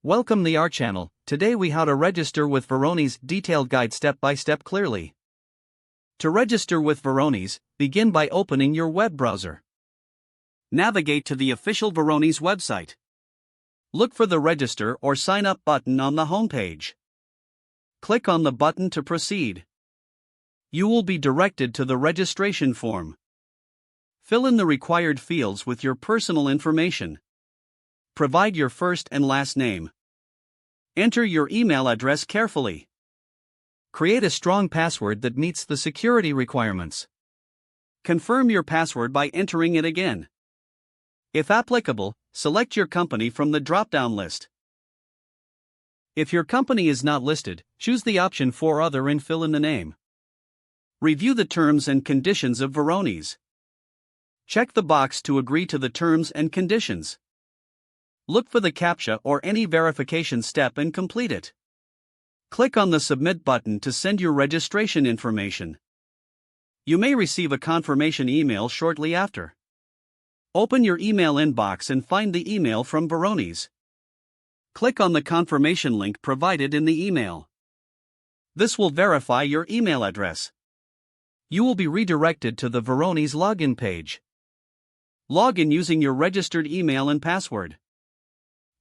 Welcome to our channel. Today we how to register with Varonis detailed guide step by step clearly. To register with Varonis, begin by opening your web browser. Navigate to the official Varonis website. Look for the register or sign up button on the homepage. Click on the button to proceed. You will be directed to the registration form. Fill in the required fields with your personal information. Provide your first and last name. Enter your email address carefully. Create a strong password that meets the security requirements. Confirm your password by entering it again. If applicable, select your company from the drop-down list. If your company is not listed, choose the option for Other and fill in the name. Review the terms and conditions of Varonis. Check the box to agree to the terms and conditions. Look for the CAPTCHA or any verification step and complete it. Click on the Submit button to send your registration information. You may receive a confirmation email shortly after. Open your email inbox and find the email from Varonis. Click on the confirmation link provided in the email. This will verify your email address. You will be redirected to the Varonis login page. Log in using your registered email and password.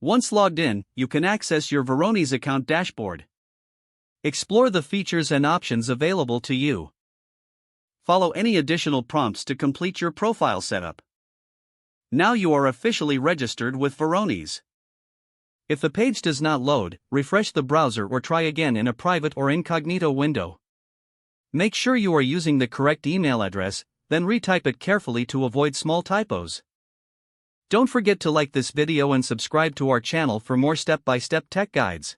Once logged in, you can access your Varonis account dashboard. Explore the features and options available to you. Follow any additional prompts to complete your profile setup. Now you are officially registered with Varonis. If the page does not load, refresh the browser or try again in a private or incognito window. Make sure you are using the correct email address, then retype it carefully to avoid small typos. Don't forget to like this video and subscribe to our channel for more step-by-step tech guides.